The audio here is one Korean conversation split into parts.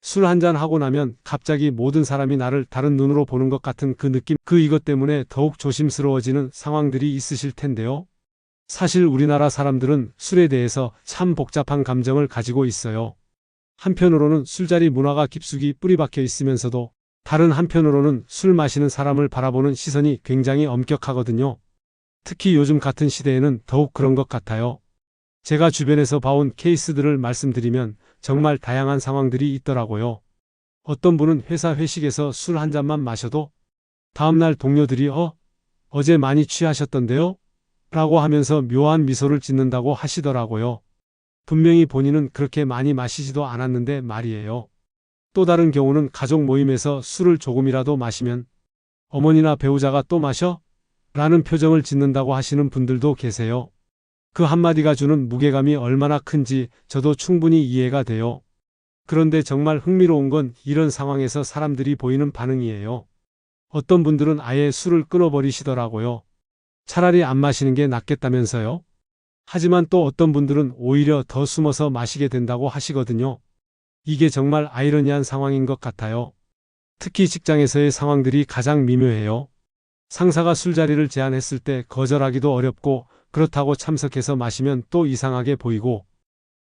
술 한잔 하고 나면 갑자기 모든 사람이 나를 다른 눈으로 보는 것 같은 그 느낌, 이것 때문에 더욱 조심스러워지는 상황들이 있으실 텐데요. 사실 우리나라 사람들은 술에 대해서 참 복잡한 감정을 가지고 있어요. 한편으로는 술자리 문화가 깊숙이 뿌리박혀 있으면서도 다른 한편으로는 술 마시는 사람을 바라보는 시선이 굉장히 엄격하거든요. 특히 요즘 같은 시대에는 더욱 그런 것 같아요. 제가 주변에서 봐온 케이스들을 말씀드리면 정말 다양한 상황들이 있더라고요. 어떤 분은 회사 회식에서 술 한 잔만 마셔도 다음날 동료들이 어제 많이 취하셨던데요? 라고 하면서 묘한 미소를 짓는다고 하시더라고요. 분명히 본인은 그렇게 많이 마시지도 않았는데 말이에요. 또 다른 경우는 가족 모임에서 술을 조금이라도 마시면 어머니나 배우자가 또 마셔? 라는 표정을 짓는다고 하시는 분들도 계세요. 그 한마디가 주는 무게감이 얼마나 큰지 저도 충분히 이해가 돼요. 그런데 정말 흥미로운 건 이런 상황에서 사람들이 보이는 반응이에요. 어떤 분들은 아예 술을 끊어버리시더라고요. 차라리 안 마시는 게 낫겠다면서요. 하지만 또 어떤 분들은 오히려 더 숨어서 마시게 된다고 하시거든요. 이게 정말 아이러니한 상황인 것 같아요. 특히 직장에서의 상황들이 가장 미묘해요. 상사가 술자리를 제안했을 때 거절하기도 어렵고 그렇다고 참석해서 마시면 또 이상하게 보이고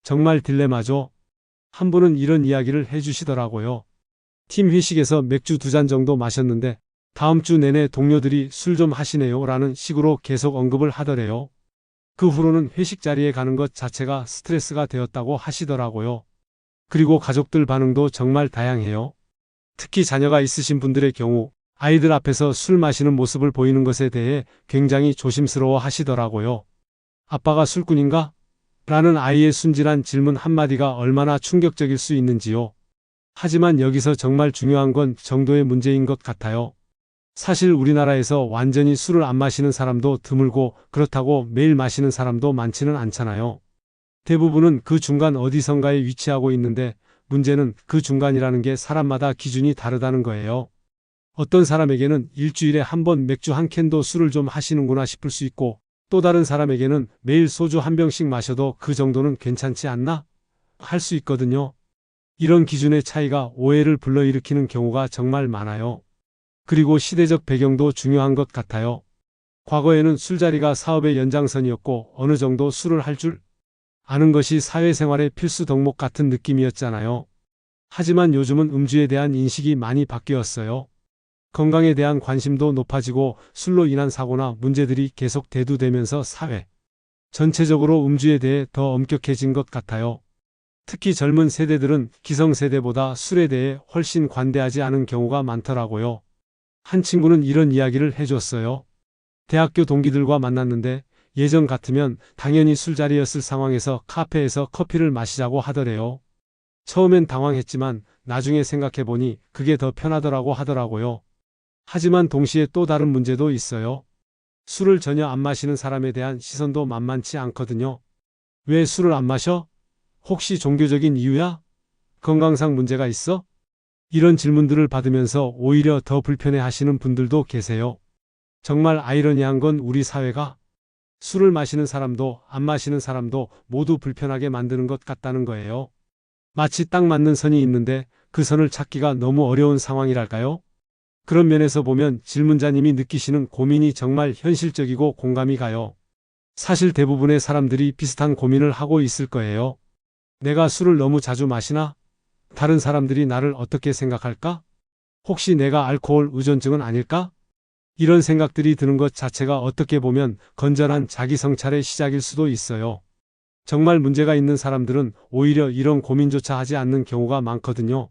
정말 딜레마죠. 한 분은 이런 이야기를 해주시더라고요. 팀 회식에서 맥주 2잔 정도 마셨는데 다음 주 내내 동료들이 술 좀 하시네요 라는 식으로 계속 언급을 하더래요. 그 후로는 회식 자리에 가는 것 자체가 스트레스가 되었다고 하시더라고요. 그리고 가족들 반응도 정말 다양해요. 특히 자녀가 있으신 분들의 경우 아이들 앞에서 술 마시는 모습을 보이는 것에 대해 굉장히 조심스러워 하시더라고요. 아빠가 술꾼인가? 라는 아이의 순진한 질문 한마디가 얼마나 충격적일 수 있는지요. 하지만 여기서 정말 중요한 건 정도의 문제인 것 같아요. 사실 우리나라에서 완전히 술을 안 마시는 사람도 드물고 그렇다고 매일 마시는 사람도 많지는 않잖아요. 대부분은 그 중간 어디선가에 위치하고 있는데 문제는 그 중간이라는 게 사람마다 기준이 다르다는 거예요. 어떤 사람에게는 일주일에 한 번 맥주 한 캔도 술을 좀 하시는구나 싶을 수 있고 또 다른 사람에게는 매일 소주 한 병씩 마셔도 그 정도는 괜찮지 않나? 할 수 있거든요. 이런 기준의 차이가 오해를 불러일으키는 경우가 정말 많아요. 그리고 시대적 배경도 중요한 것 같아요. 과거에는 술자리가 사업의 연장선이었고 어느 정도 술을 할 줄 아는 것이 사회생활의 필수 덕목 같은 느낌이었잖아요. 하지만 요즘은 음주에 대한 인식이 많이 바뀌었어요. 건강에 대한 관심도 높아지고 술로 인한 사고나 문제들이 계속 대두되면서 사회 전체적으로 음주에 대해 더 엄격해진 것 같아요. 특히 젊은 세대들은 기성세대보다 술에 대해 훨씬 관대하지 않은 경우가 많더라고요. 한 친구는 이런 이야기를 해줬어요. 대학교 동기들과 만났는데 예전 같으면 당연히 술자리였을 상황에서 카페에서 커피를 마시자고 하더래요. 처음엔 당황했지만 나중에 생각해보니 그게 더 편하더라고 하더라고요. 하지만 동시에 또 다른 문제도 있어요. 술을 전혀 안 마시는 사람에 대한 시선도 만만치 않거든요. 왜 술을 안 마셔? 혹시 종교적인 이유야? 건강상 문제가 있어? 이런 질문들을 받으면서 오히려 더 불편해 하시는 분들도 계세요. 정말 아이러니한 건 우리 사회가 술을 마시는 사람도 안 마시는 사람도 모두 불편하게 만드는 것 같다는 거예요. 마치 딱 맞는 선이 있는데 그 선을 찾기가 너무 어려운 상황이랄까요? 그런 면에서 보면 질문자님이 느끼시는 고민이 정말 현실적이고 공감이 가요. 사실 대부분의 사람들이 비슷한 고민을 하고 있을 거예요. 내가 술을 너무 자주 마시나? 다른 사람들이 나를 어떻게 생각할까? 혹시 내가 알코올 의존증은 아닐까? 이런 생각들이 드는 것 자체가 어떻게 보면 건전한 자기 성찰의 시작일 수도 있어요. 정말 문제가 있는 사람들은 오히려 이런 고민조차 하지 않는 경우가 많거든요.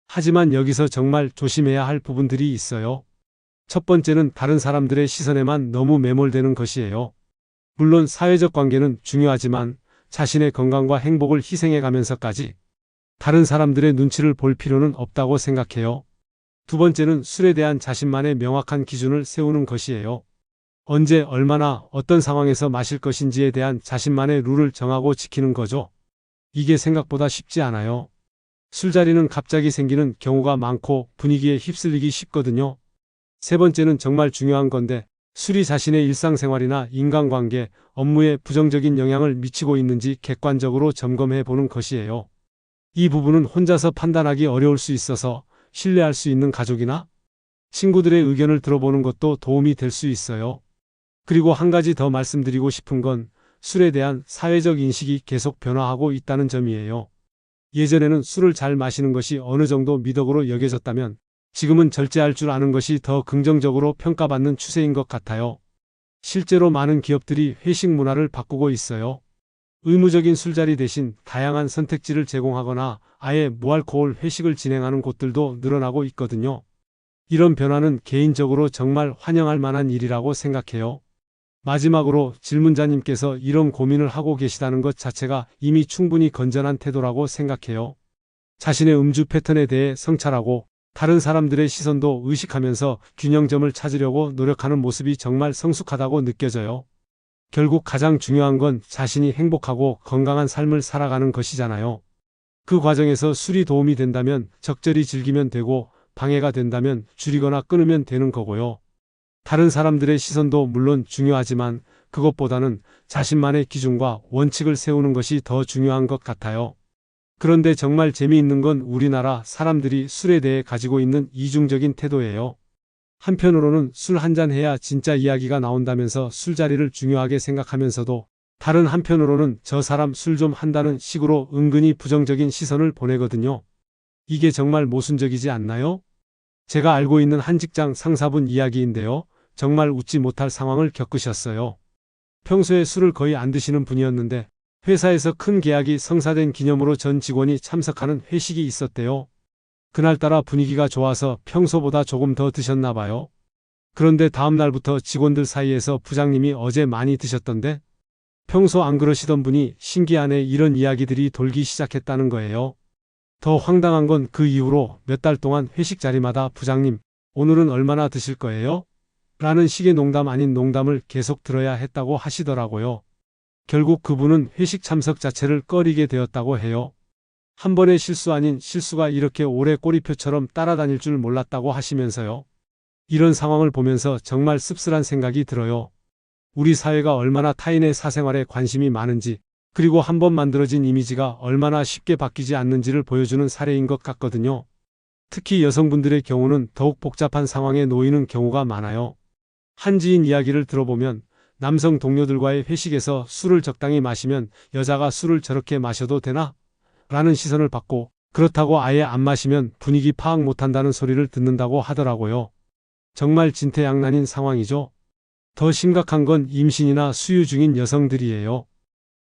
하지만 여기서 정말 조심해야 할 부분들이 있어요. 첫 번째는 다른 사람들의 시선에만 너무 매몰되는 것이에요. 물론 사회적 관계는 중요하지만 자신의 건강과 행복을 희생해 가면서까지 다른 사람들의 눈치를 볼 필요는 없다고 생각해요. 두 번째는 술에 대한 자신만의 명확한 기준을 세우는 것이에요. 언제, 얼마나, 어떤 상황에서 마실 것인지에 대한 자신만의 룰을 정하고 지키는 거죠. 이게 생각보다 쉽지 않아요. 술자리는 갑자기 생기는 경우가 많고 분위기에 휩쓸리기 쉽거든요. 세 번째는 정말 중요한 건데 술이 자신의 일상생활이나 인간관계, 업무에 부정적인 영향을 미치고 있는지 객관적으로 점검해 보는 것이에요. 이 부분은 혼자서 판단하기 어려울 수 있어서 신뢰할 수 있는 가족이나 친구들의 의견을 들어보는 것도 도움이 될 수 있어요. 그리고 한 가지 더 말씀드리고 싶은 건 술에 대한 사회적 인식이 계속 변화하고 있다는 점이에요. 예전에는 술을 잘 마시는 것이 어느 정도 미덕으로 여겨졌다면 지금은 절제할 줄 아는 것이 더 긍정적으로 평가받는 추세인 것 같아요. 실제로 많은 기업들이 회식 문화를 바꾸고 있어요. 의무적인 술자리 대신 다양한 선택지를 제공하거나 아예 무알코올 회식을 진행하는 곳들도 늘어나고 있거든요. 이런 변화는 개인적으로 정말 환영할 만한 일이라고 생각해요. 마지막으로 질문자님께서 이런 고민을 하고 계시다는 것 자체가 이미 충분히 건전한 태도라고 생각해요. 자신의 음주 패턴에 대해 성찰하고 다른 사람들의 시선도 의식하면서 균형점을 찾으려고 노력하는 모습이 정말 성숙하다고 느껴져요. 결국 가장 중요한 건 자신이 행복하고 건강한 삶을 살아가는 것이잖아요. 그 과정에서 술이 도움이 된다면 적절히 즐기면 되고 방해가 된다면 줄이거나 끊으면 되는 거고요. 다른 사람들의 시선도 물론 중요하지만 그것보다는 자신만의 기준과 원칙을 세우는 것이 더 중요한 것 같아요. 그런데 정말 재미있는 건 우리나라 사람들이 술에 대해 가지고 있는 이중적인 태도예요. 한편으로는 술 한잔 해야 진짜 이야기가 나온다면서 술자리를 중요하게 생각하면서도 다른 한편으로는 저 사람 술 좀 한다는 식으로 은근히 부정적인 시선을 보내거든요. 이게 정말 모순적이지 않나요? 제가 알고 있는 한 직장 상사분 이야기인데요. 정말 웃지 못할 상황을 겪으셨어요. 평소에 술을 거의 안 드시는 분이었는데 회사에서 큰 계약이 성사된 기념으로 전 직원이 참석하는 회식이 있었대요. 그날따라 분위기가 좋아서 평소보다 조금 더 드셨나 봐요. 그런데 다음 날부터 직원들 사이에서 부장님이 어제 많이 드셨던데 평소 안 그러시던 분이 신기하네 이런 이야기들이 돌기 시작했다는 거예요. 더 황당한 건 그 이후로 몇 달 동안 회식 자리마다 부장님, 오늘은 얼마나 드실 거예요? 라는 식의 농담 아닌 농담을 계속 들어야 했다고 하시더라고요. 결국 그분은 회식 참석 자체를 꺼리게 되었다고 해요. 한 번의 실수 아닌 실수가 이렇게 오래 꼬리표처럼 따라다닐 줄 몰랐다고 하시면서요. 이런 상황을 보면서 정말 씁쓸한 생각이 들어요. 우리 사회가 얼마나 타인의 사생활에 관심이 많은지, 그리고 한 번 만들어진 이미지가 얼마나 쉽게 바뀌지 않는지를 보여주는 사례인 것 같거든요. 특히 여성분들의 경우는 더욱 복잡한 상황에 놓이는 경우가 많아요. 한 지인 이야기를 들어보면 남성 동료들과의 회식에서 술을 적당히 마시면 여자가 술을 저렇게 마셔도 되나? 라는 시선을 받고 그렇다고 아예 안 마시면 분위기 파악 못한다는 소리를 듣는다고 하더라고요. 정말 진퇴양난인 상황이죠. 더 심각한 건 임신이나 수유 중인 여성들이에요.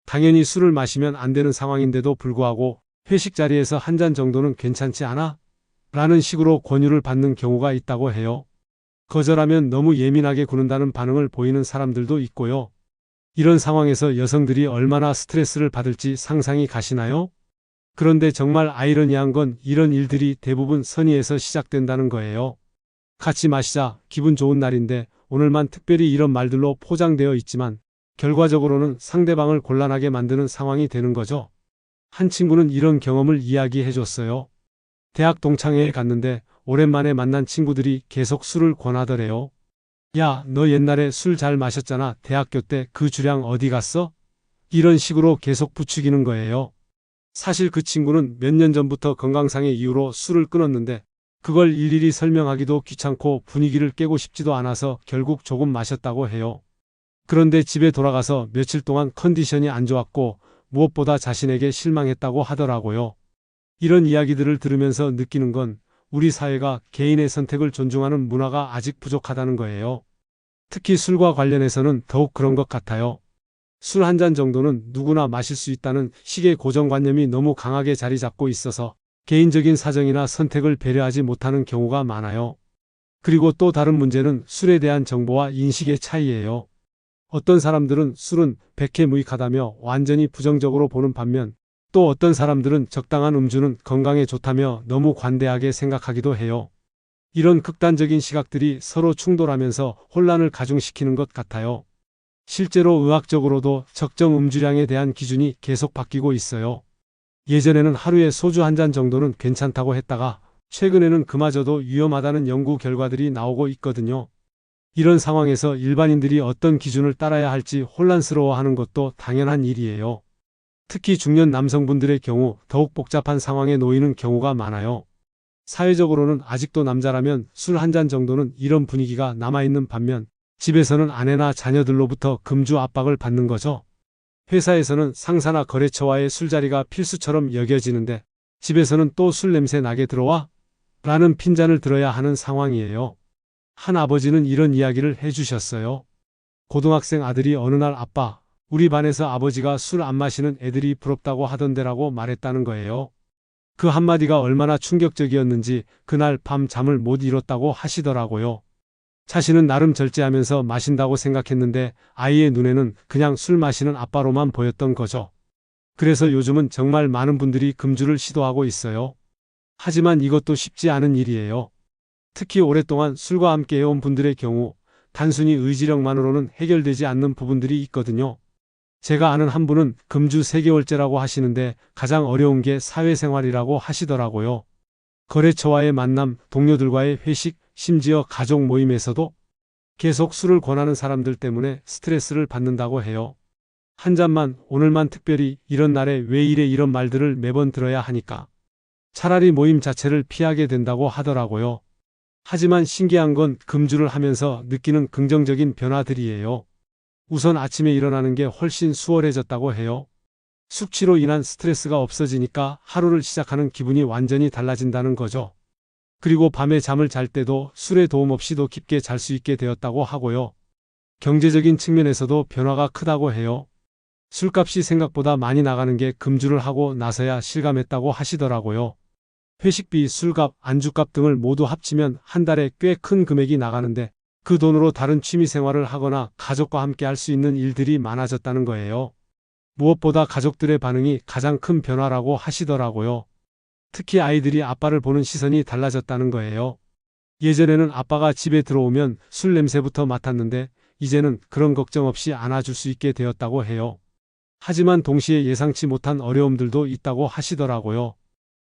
당연히 술을 마시면 안 되는 상황인데도 불구하고 회식 자리에서 한 잔 정도는 괜찮지 않아? 라는 식으로 권유를 받는 경우가 있다고 해요. 거절하면 너무 예민하게 구는다는 반응을 보이는 사람들도 있고요. 이런 상황에서 여성들이 얼마나 스트레스를 받을지 상상이 가시나요? 그런데 정말 아이러니한 건 이런 일들이 대부분 선의에서 시작된다는 거예요. 같이 마시자, 기분 좋은 날인데 오늘만 특별히 이런 말들로 포장되어 있지만 결과적으로는 상대방을 곤란하게 만드는 상황이 되는 거죠. 한 친구는 이런 경험을 이야기해 줬어요. 대학 동창회에 갔는데 오랜만에 만난 친구들이 계속 술을 권하더래요. 야, 너 옛날에 술 잘 마셨잖아. 대학교 때 그 주량 어디 갔어? 이런 식으로 계속 부추기는 거예요. 사실 그 친구는 몇 년 전부터 건강상의 이유로 술을 끊었는데 그걸 일일이 설명하기도 귀찮고 분위기를 깨고 싶지도 않아서 결국 조금 마셨다고 해요. 그런데 집에 돌아가서 며칠 동안 컨디션이 안 좋았고 무엇보다 자신에게 실망했다고 하더라고요. 이런 이야기들을 들으면서 느끼는 건 우리 사회가 개인의 선택을 존중하는 문화가 아직 부족하다는 거예요. 특히 술과 관련해서는 더욱 그런 것 같아요. 술 한 잔 정도는 누구나 마실 수 있다는 식의 고정관념이 너무 강하게 자리 잡고 있어서 개인적인 사정이나 선택을 배려하지 못하는 경우가 많아요. 그리고 또 다른 문제는 술에 대한 정보와 인식의 차이예요. 어떤 사람들은 술은 백해무익하다며 완전히 부정적으로 보는 반면 또 어떤 사람들은 적당한 음주는 건강에 좋다며 너무 관대하게 생각하기도 해요. 이런 극단적인 시각들이 서로 충돌하면서 혼란을 가중시키는 것 같아요. 실제로 의학적으로도 적정 음주량에 대한 기준이 계속 바뀌고 있어요. 예전에는 하루에 소주 한 잔 정도는 괜찮다고 했다가 최근에는 그마저도 위험하다는 연구 결과들이 나오고 있거든요. 이런 상황에서 일반인들이 어떤 기준을 따라야 할지 혼란스러워하는 것도 당연한 일이에요. 특히 중년 남성분들의 경우 더욱 복잡한 상황에 놓이는 경우가 많아요. 사회적으로는 아직도 남자라면 술 한 잔 정도는 이런 분위기가 남아있는 반면 집에서는 아내나 자녀들로부터 금주 압박을 받는 거죠. 회사에서는 상사나 거래처와의 술자리가 필수처럼 여겨지는데 집에서는 또 술 냄새 나게 들어와? 라는 핀잔을 들어야 하는 상황이에요. 한 아버지는 이런 이야기를 해주셨어요. 고등학생 아들이 어느 날 아빠, 우리 반에서 아버지가 술 안 마시는 애들이 부럽다고 하던데라고 말했다는 거예요. 그 한마디가 얼마나 충격적이었는지 그날 밤 잠을 못 이뤘다고 하시더라고요. 자신은 나름 절제하면서 마신다고 생각했는데 아이의 눈에는 그냥 술 마시는 아빠로만 보였던 거죠. 그래서 요즘은 정말 많은 분들이 금주를 시도하고 있어요. 하지만 이것도 쉽지 않은 일이에요. 특히 오랫동안 술과 함께 해온 분들의 경우 단순히 의지력만으로는 해결되지 않는 부분들이 있거든요. 제가 아는 한 분은 금주 3개월째라고 하시는데 가장 어려운 게 사회생활이라고 하시더라고요. 거래처와의 만남, 동료들과의 회식, 심지어 가족 모임에서도 계속 술을 권하는 사람들 때문에 스트레스를 받는다고 해요. 한 잔만, 오늘만 특별히 이런 날에 왜 이래 이런 말들을 매번 들어야 하니까 차라리 모임 자체를 피하게 된다고 하더라고요. 하지만 신기한 건 금주를 하면서 느끼는 긍정적인 변화들이에요. 우선 아침에 일어나는 게 훨씬 수월해졌다고 해요. 숙취로 인한 스트레스가 없어지니까 하루를 시작하는 기분이 완전히 달라진다는 거죠. 그리고 밤에 잠을 잘 때도 술의 도움 없이도 깊게 잘 수 있게 되었다고 하고요. 경제적인 측면에서도 변화가 크다고 해요. 술값이 생각보다 많이 나가는 게 금주를 하고 나서야 실감했다고 하시더라고요. 회식비, 술값, 안주값 등을 모두 합치면 한 달에 꽤 큰 금액이 나가는데 그 돈으로 다른 취미생활을 하거나 가족과 함께 할 수 있는 일들이 많아졌다는 거예요. 무엇보다 가족들의 반응이 가장 큰 변화라고 하시더라고요. 특히 아이들이 아빠를 보는 시선이 달라졌다는 거예요. 예전에는 아빠가 집에 들어오면 술 냄새부터 맡았는데 이제는 그런 걱정 없이 안아줄 수 있게 되었다고 해요. 하지만 동시에 예상치 못한 어려움들도 있다고 하시더라고요.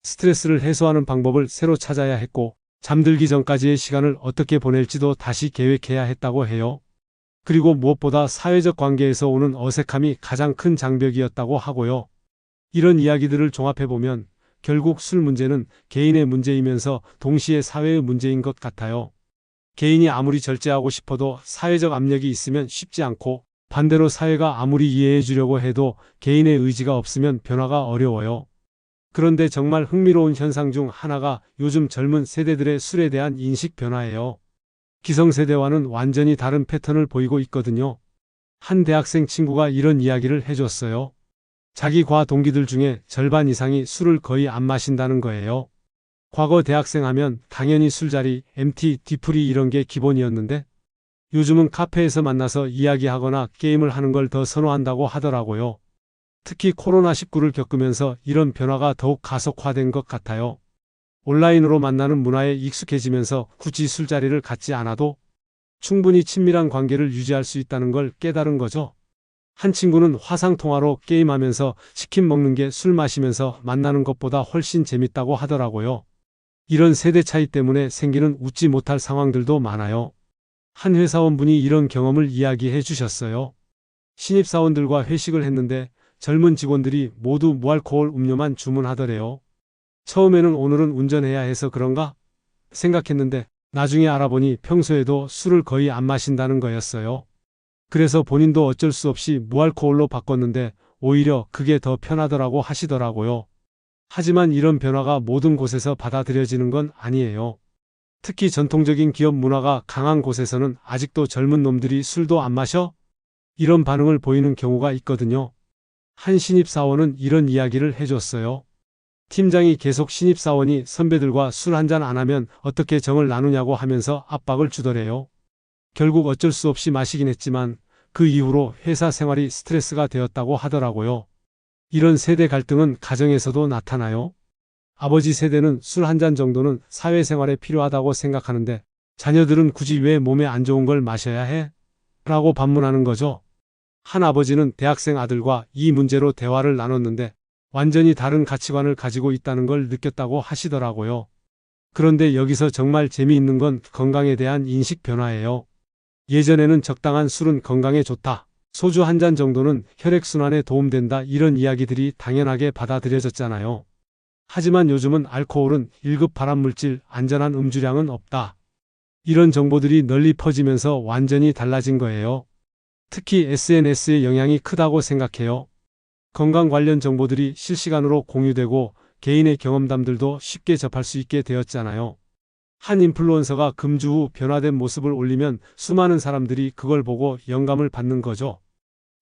스트레스를 해소하는 방법을 새로 찾아야 했고 잠들기 전까지의 시간을 어떻게 보낼지도 다시 계획해야 했다고 해요. 그리고 무엇보다 사회적 관계에서 오는 어색함이 가장 큰 장벽이었다고 하고요. 이런 이야기들을 종합해보면 결국 술 문제는 개인의 문제이면서 동시에 사회의 문제인 것 같아요. 개인이 아무리 절제하고 싶어도 사회적 압력이 있으면 쉽지 않고 반대로 사회가 아무리 이해해 주려고 해도 개인의 의지가 없으면 변화가 어려워요. 그런데 정말 흥미로운 현상 중 하나가 요즘 젊은 세대들의 술에 대한 인식 변화예요. 기성세대와는 완전히 다른 패턴을 보이고 있거든요. 한 대학생 친구가 이런 이야기를 해줬어요. 자기 과 동기들 중에 절반 이상이 술을 거의 안 마신다는 거예요. 과거 대학생 하면 당연히 술자리, MT, 뒤풀이 이런 게 기본이었는데 요즘은 카페에서 만나서 이야기하거나 게임을 하는 걸 더 선호한다고 하더라고요. 특히 코로나19를 겪으면서 이런 변화가 더욱 가속화된 것 같아요. 온라인으로 만나는 문화에 익숙해지면서 굳이 술자리를 갖지 않아도 충분히 친밀한 관계를 유지할 수 있다는 걸 깨달은 거죠. 한 친구는 화상통화로 게임하면서 치킨 먹는 게 술 마시면서 만나는 것보다 훨씬 재밌다고 하더라고요. 이런 세대 차이 때문에 생기는 웃지 못할 상황들도 많아요. 한 회사원분이 이런 경험을 이야기해 주셨어요. 신입사원들과 회식을 했는데 젊은 직원들이 모두 무알코올 음료만 주문하더래요. 처음에는 오늘은 운전해야 해서 그런가 생각했는데 나중에 알아보니 평소에도 술을 거의 안 마신다는 거였어요. 그래서 본인도 어쩔 수 없이 무알코올로 바꿨는데 오히려 그게 더 편하더라고 하시더라고요. 하지만 이런 변화가 모든 곳에서 받아들여지는 건 아니에요. 특히 전통적인 기업 문화가 강한 곳에서는 아직도 젊은 놈들이 술도 안 마셔? 이런 반응을 보이는 경우가 있거든요. 한 신입사원은 이런 이야기를 해줬어요. 팀장이 계속 신입사원이 선배들과 술 한잔 안 하면 어떻게 정을 나누냐고 하면서 압박을 주더래요. 결국 어쩔 수 없이 마시긴 했지만 그 이후로 회사 생활이 스트레스가 되었다고 하더라고요. 이런 세대 갈등은 가정에서도 나타나요. 아버지 세대는 술 한 잔 정도는 사회생활에 필요하다고 생각하는데 자녀들은 굳이 왜 몸에 안 좋은 걸 마셔야 해? 라고 반문하는 거죠. 한 아버지는 대학생 아들과 이 문제로 대화를 나눴는데 완전히 다른 가치관을 가지고 있다는 걸 느꼈다고 하시더라고요. 그런데 여기서 정말 재미있는 건 건강에 대한 인식 변화예요. 예전에는 적당한 술은 건강에 좋다. 소주 한 잔 정도는 혈액순환에 도움된다 이런 이야기들이 당연하게 받아들여졌잖아요. 하지만 요즘은 알코올은 1급 발암물질, 안전한 음주량은 없다. 이런 정보들이 널리 퍼지면서 완전히 달라진 거예요. 특히 SNS의 영향이 크다고 생각해요. 건강 관련 정보들이 실시간으로 공유되고 개인의 경험담들도 쉽게 접할 수 있게 되었잖아요. 한 인플루언서가 금주 후 변화된 모습을 올리면 수많은 사람들이 그걸 보고 영감을 받는 거죠.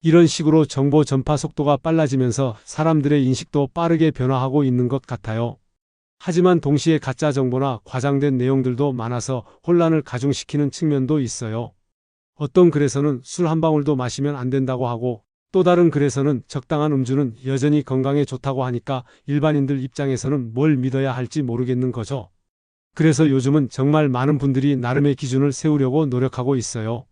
이런 식으로 정보 전파 속도가 빨라지면서 사람들의 인식도 빠르게 변화하고 있는 것 같아요. 하지만 동시에 가짜 정보나 과장된 내용들도 많아서 혼란을 가중시키는 측면도 있어요. 어떤 글에서는 술 한 방울도 마시면 안 된다고 하고 또 다른 글에서는 적당한 음주는 여전히 건강에 좋다고 하니까 일반인들 입장에서는 뭘 믿어야 할지 모르겠는 거죠. 그래서 요즘은 정말 많은 분들이 나름의 기준을 세우려고 노력하고 있어요.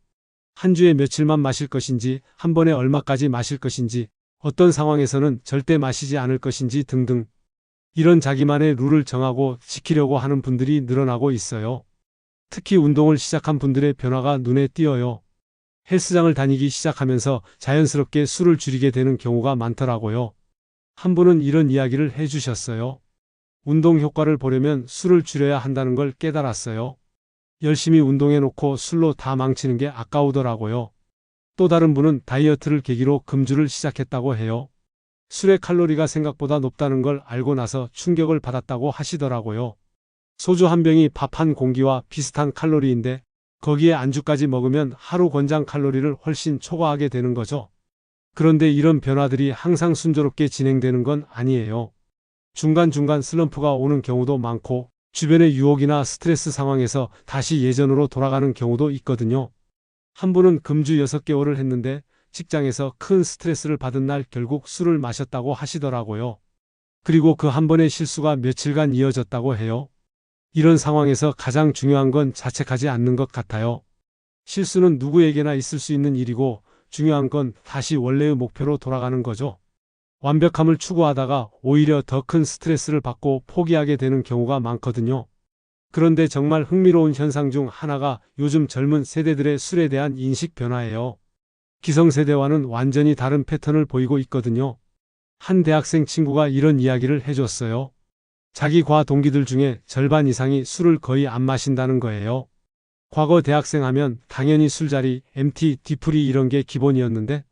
한 주에 며칠만 마실 것인지, 한 번에 얼마까지 마실 것인지, 어떤 상황에서는 절대 마시지 않을 것인지 등등. 이런 자기만의 룰을 정하고 지키려고 하는 분들이 늘어나고 있어요. 특히 운동을 시작한 분들의 변화가 눈에 띄어요. 헬스장을 다니기 시작하면서 자연스럽게 술을 줄이게 되는 경우가 많더라고요. 한 분은 이런 이야기를 해주셨어요. 운동 효과를 보려면 술을 줄여야 한다는 걸 깨달았어요. 열심히 운동해놓고 술로 다 망치는 게 아까우더라고요. 또 다른 분은 다이어트를 계기로 금주를 시작했다고 해요. 술의 칼로리가 생각보다 높다는 걸 알고 나서 충격을 받았다고 하시더라고요. 소주 한 병이 밥 한 공기와 비슷한 칼로리인데 거기에 안주까지 먹으면 하루 권장 칼로리를 훨씬 초과하게 되는 거죠. 그런데 이런 변화들이 항상 순조롭게 진행되는 건 아니에요. 중간중간 슬럼프가 오는 경우도 많고 주변의 유혹이나 스트레스 상황에서 다시 예전으로 돌아가는 경우도 있거든요. 한 분은 금주 6개월을 했는데 직장에서 큰 스트레스를 받은 날 결국 술을 마셨다고 하시더라고요. 그리고 그 한 번의 실수가 며칠간 이어졌다고 해요. 이런 상황에서 가장 중요한 건 자책하지 않는 것 같아요. 실수는 누구에게나 있을 수 있는 일이고 중요한 건 다시 원래의 목표로 돌아가는 거죠. 완벽함을 추구하다가 오히려 더 큰 스트레스를 받고 포기하게 되는 경우가 많거든요. 그런데 정말 흥미로운 현상 중 하나가 요즘 젊은 세대들의 술에 대한 인식 변화예요. 기성세대와는 완전히 다른 패턴을 보이고 있거든요. 한 대학생 친구가 이런 이야기를 해줬어요. 자기 과 동기들 중에 절반 이상이 술을 거의 안 마신다는 거예요. 과거 대학생 하면 당연히 술자리, MT, 뒤풀이 이런 게 기본이었는데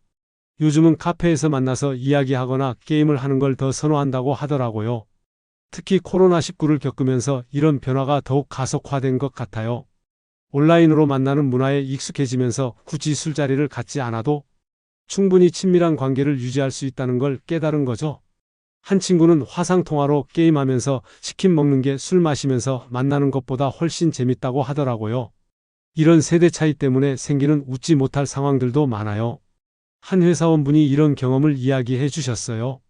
요즘은 카페에서 만나서 이야기하거나 게임을 하는 걸 더 선호한다고 하더라고요. 특히 코로나19를 겪으면서 이런 변화가 더욱 가속화된 것 같아요. 온라인으로 만나는 문화에 익숙해지면서 굳이 술자리를 갖지 않아도 충분히 친밀한 관계를 유지할 수 있다는 걸 깨달은 거죠. 한 친구는 화상통화로 게임하면서 치킨 먹는 게 술 마시면서 만나는 것보다 훨씬 재밌다고 하더라고요. 이런 세대 차이 때문에 생기는 웃지 못할 상황들도 많아요. 한 회사원분이 이런 경험을 이야기해 주셨어요.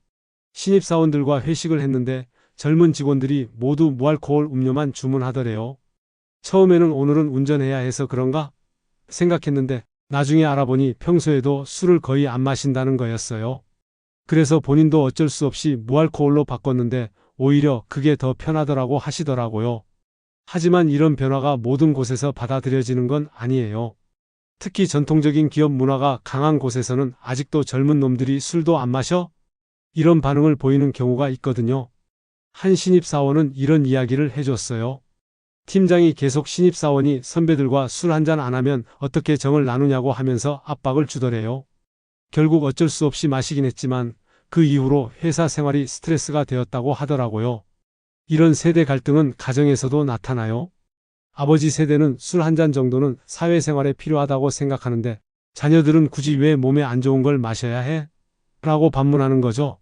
신입사원들과 회식을 했는데 젊은 직원들이 모두 무알코올 음료만 주문하더래요. 처음에는 오늘은 운전해야 해서 그런가 생각했는데 나중에 알아보니 평소에도 술을 거의 안 마신다는 거였어요. 그래서 본인도 어쩔 수 없이 무알코올로 바꿨는데 오히려 그게 더 편하더라고 하시더라고요. 하지만 이런 변화가 모든 곳에서 받아들여지는 건 아니에요. 특히 전통적인 기업 문화가 강한 곳에서는 아직도 젊은 놈들이 술도 안 마셔? 이런 반응을 보이는 경우가 있거든요. 한 신입사원은 이런 이야기를 해줬어요. 팀장이 계속 신입사원이 선배들과 술 한잔 안 하면 어떻게 정을 나누냐고 하면서 압박을 주더래요. 결국 어쩔 수 없이 마시긴 했지만 그 이후로 회사 생활이 스트레스가 되었다고 하더라고요. 이런 세대 갈등은 가정에서도 나타나요. 아버지 세대는 술 한 잔 정도는 사회생활에 필요하다고 생각하는데 자녀들은 굳이 왜 몸에 안 좋은 걸 마셔야 해? 라고 반문하는 거죠.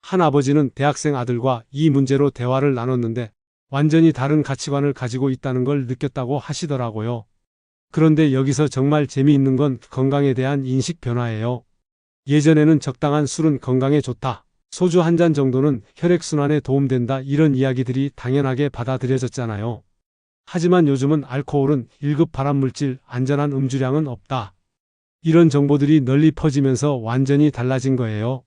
한 아버지는 대학생 아들과 이 문제로 대화를 나눴는데 완전히 다른 가치관을 가지고 있다는 걸 느꼈다고 하시더라고요. 그런데 여기서 정말 재미있는 건 건강에 대한 인식 변화예요. 예전에는 적당한 술은 건강에 좋다. 소주 한 잔 정도는 혈액순환에 도움된다. 이런 이야기들이 당연하게 받아들여졌잖아요. 하지만 요즘은 알코올은 1급 발암물질, 안전한 음주량은 없다. 이런 정보들이 널리 퍼지면서 완전히 달라진 거예요.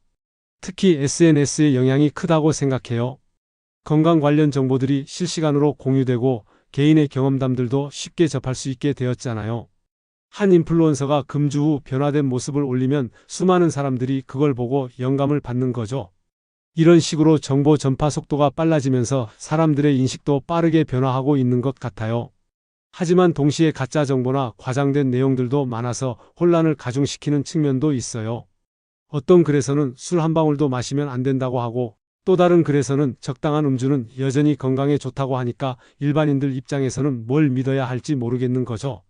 특히 SNS의 영향이 크다고 생각해요. 건강 관련 정보들이 실시간으로 공유되고 개인의 경험담들도 쉽게 접할 수 있게 되었잖아요. 한 인플루언서가 금주 후 변화된 모습을 올리면 수많은 사람들이 그걸 보고 영감을 받는 거죠. 이런 식으로 정보 전파 속도가 빨라지면서 사람들의 인식도 빠르게 변화하고 있는 것 같아요. 하지만 동시에 가짜 정보나 과장된 내용들도 많아서 혼란을 가중시키는 측면도 있어요. 어떤 글에서는 술 한 방울도 마시면 안 된다고 하고 또 다른 글에서는 적당한 음주는 여전히 건강에 좋다고 하니까 일반인들 입장에서는 뭘 믿어야 할지 모르겠는 거죠.